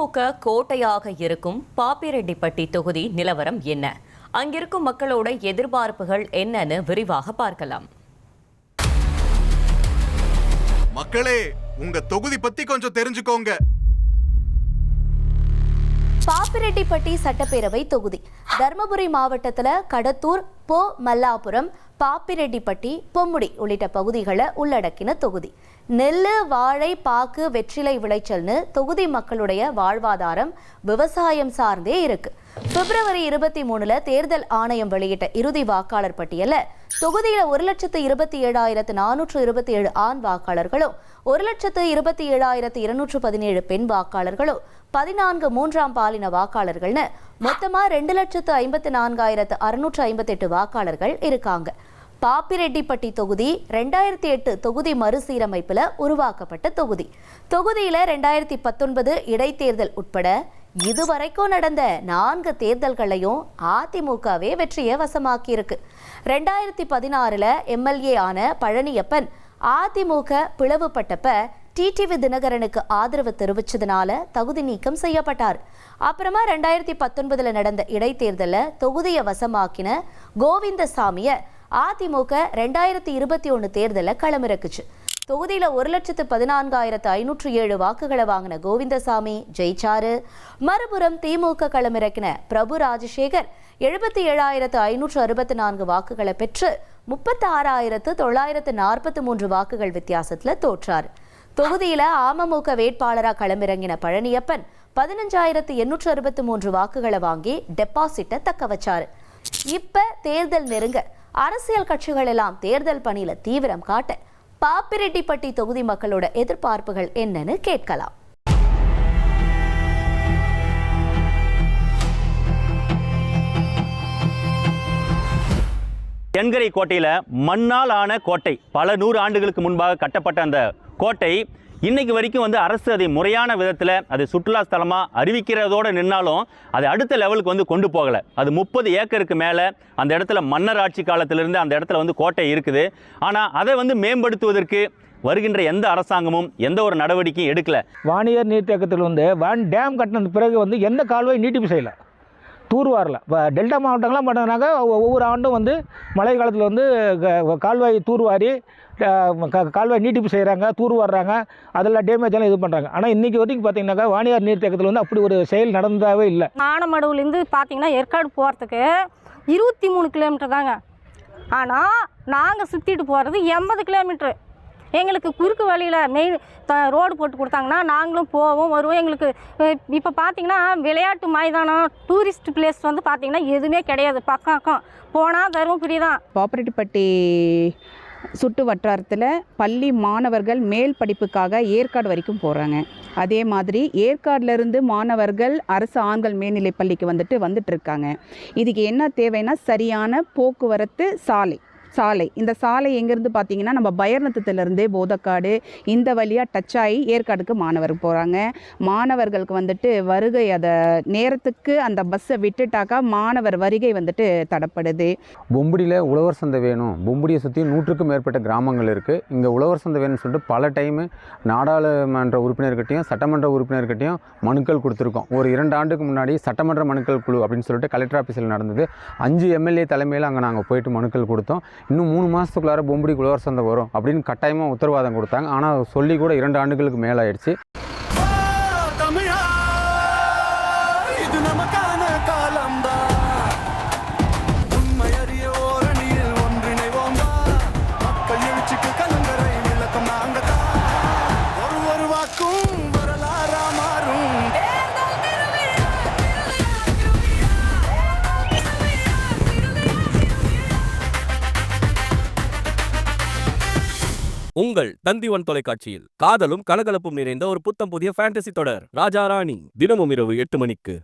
திமுக கோட்டையாக இருக்கும் பாப்பிரெட்டிப்பட்டி தொகுதி நிலவரம் என்ன? அங்கிருக்கும் மக்களோட எதிர்பார்ப்புகள் என்னன்னு விரிவாக பார்க்கலாம். மக்களே, உங்க தொகுதி பத்தி கொஞ்சம் தெரிஞ்சுக்கோங்க. பாப்பிரெட்டிப்பட்டி சட்டப்பேரவை தொகுதி தர்மபுரி மாவட்டத்துல கடத்தூர், போ மல்லாபுரம், பாப்பிரெட்டிப்பட்டி, பொம்முடி உள்ளிட்ட பகுதிகளை உள்ளடக்கின தொகுதி. நெல்லு, வாழை, பாக்கு, வெற்றிலை விளைச்சல்னு தொகுதி மக்களுடைய வாழ்வாதாரம் விவசாயம் சார்ந்தே இருக்கு. பிப்ரவரி 23 தேர்தல் ஆணையம் வெளியிட்ட இறுதி வாக்காளர் பட்டியல தொகுதியில 1,27,427 ஆண் வாக்காளர்களும் 1,27,217 பெண் வாக்காளர்களும் 14 மூன்றாம் பாலின வாக்காளர்கள்னு மொத்தமா 2,54,658 வாக்காளர்கள் இருக்காங்க. பாப்பிரெட்டிப்பட்டி தொகுதி 2008 தொகுதி மறுசீரமைப்புல உருவாக்கப்பட்ட தொகுதி. தொகுதியில 2019 இடைத்தேர்தல் உட்பட இதுவரைக்கும் நடந்த 4 தேர்தல்களையும் அதிமுகவே வெற்றியை வசமாக்கி இருக்கு. 2016 எம்எல்ஏ ஆன பழனியப்பன் அதிமுக பிளவுபட்டப்ப டிடிவி தினகரனுக்கு ஆதரவு தெரிவிச்சதுனால தகுதி நீக்கம் செய்யப்பட்டார். அப்புறமா 2019 நடந்த இடைத்தேர்தல தொகுதியை வசமாக்கின கோவிந்தசாமிய அதிமுக 2021 தேர்தல களமிறக்குச்சு. தொகுதியில 1,14,507 வாக்குகளை வாங்கின கோவிந்தசாமி ஜெயிச்சாரு. மறுபுறம் திமுக களமிறக்கின பிரபு ராஜசேகர் 77,564 வாக்குகளை பெற்று 36,943 வாக்குகள் வித்தியாசத்துல தோற்றார். தொகுதியில அமமுக வேட்பாளராக களமிறங்கின பழனியப்பன் 15,863 வாக்குகளை வாங்கி டெபாசிட்டை தக்க வச்சாரு. இப்ப தேர்தல் நெருங்க அரசியல் கட்சிகள் எல்லாம் தேர்தல் பணியில தீவிரம் காட்ட பாப்பிரெட்டிப்பட்டி தொகுதி மக்களோட எதிர்பார்ப்புகள் என்னன்னு கேட்கலாம். என்கரை கோட்டையில மண்ணால் ஆன கோட்டை, பல 100 ஆண்டுகளுக்கு முன்பாக கட்டப்பட்ட அந்த கோட்டை இன்னைக்கு வரைக்கும் அரசு அதை முறையான விதத்தில் அது சுற்றுலா ஸ்தலமாக அறிவிக்கிறதோடு நின்னாலும் அதை அடுத்த லெவலுக்கு கொண்டு போகலை. அது 30 ஏக்கருக்கு மேலே அந்த இடத்துல மன்னர் ஆட்சி காலத்திலிருந்து அந்த இடத்துல கோட்டை இருக்குது. ஆனால் அதை மேம்படுத்துவதற்கு வருகின்ற எந்த அரசாங்கமும் எந்த ஒரு நடவடிக்கையும் எடுக்கல. வாணியர் நீர்த்தேக்கத்தில் டேம் கட்டின பிறகு எந்த கால்வாய் நீட்டிப்பு செய்யலை, தூர்வாரில். இப்போ டெல்டா மாவட்டங்கள்லாம் பண்ணுறாங்க. ஒவ்வொரு ஆண்டும் மழை காலத்தில் கால்வாய் தூர்வாரி கால்வாய் நீட்டிப்பு செய்கிறாங்க, தூர்வாடுறாங்க, அதெல்லாம் டேமேஜ் எல்லாம் இது பண்ணுறாங்க. ஆனால் இன்றைக்கி வரைக்கும் பார்த்தீங்கன்னாக்கா வாணியார் நீர்த்தேக்கத்தில் அப்படி ஒரு செயல் நடந்ததாகவே இல்லை. ஆனமடுவுலேருந்து பார்த்தீங்கன்னா ஏற்காடு போகிறதுக்கு 23 கிலோமீட்டர் தாங்க. ஆனால் நாங்கள் சுற்றிட்டு போகிறது 80 கிலோமீட்ரு. எங்களுக்கு குறுக்கு வழியில் மெயின் ரோடு போட்டு கொடுத்தாங்கன்னா நாங்களும் போவோம் வருவோம். எங்களுக்கு இப்போ பார்த்தீங்கன்னா விளையாட்டு மைதானம், டூரிஸ்ட் பிளேஸ் பார்த்தீங்கன்னா எதுவுமே கிடையாது. பக்கம் போனால் தருமபுரி தான். பாப்பிரெட்டிப்பட்டி சுட்டு வட்டாரத்தில் பள்ளி மாணவர்கள் மேல் படிப்புக்காக ஏற்காடு வரைக்கும் போகிறாங்க. அதே மாதிரி ஏற்காடுலேருந்து மாணவர்கள் அரசு ஆண்கள் மேல்நிலை பள்ளிக்கு வந்துட்டு இருக்காங்க. இதுக்கு என்ன தேவைன்னா சரியான போக்குவரத்து சாலை. இந்த சாலை எங்கேருந்து பார்த்தீங்கன்னா நம்ம பயர்நத்தத்துலேருந்தே போதக்காடு இந்த வழியாக டச் ஆகி ஏற்காடுக்கு மாணவர் போகிறாங்க. மாணவர்களுக்கு வருகை அதை நேரத்துக்கு அந்த பஸ்ஸை விட்டுட்டாக்கா மாணவர் வருகை தடப்படுது. பொம்புடியில் உழவர் சந்தை வேணும். பொம்புடியை சுற்றி 100க்கும் மேற்பட்ட கிராமங்கள் இருக்குது. இங்கே உழவர் சந்தை வேணும்னு சொல்லிட்டு பல டைமு நாடாளுமன்ற உறுப்பினர்கிட்டையும் சட்டமன்ற உறுப்பினர்கிட்டையும் மனுக்கள் கொடுத்துருக்கோம். ஒரு 2 ஆண்டுக்கு முன்னாடி சட்டமன்ற மனுக்கள் குழு அப்படின்னு சொல்லிட்டு கலெக்டர் ஆஃபீஸில் நடந்தது. 5 எம்எல்ஏ தலைமையில் அங்கே நாங்கள் போயிட்டு மனுக்கள் கொடுத்தோம். இன்னும் 3 மாதத்துக்குள்ளார பொம்புடி உழவர் சந்தை வரும் அப்படின்னு கட்டாயமாக உத்தரவாதம் கொடுத்தாங்க. ஆனால் சொல்லி கூட 2 ஆண்டுகளுக்கு மேலாயிடுச்சு. உங்கள் தந்திவன் தொலைக்காட்சியில் காதலும் கலகலப்பும் நிறைந்த ஒரு புத்தம் புதிய ஃபேண்டசி தொடர் ராஜா ராணி தினமும் இரவு 8 மணிக்கு.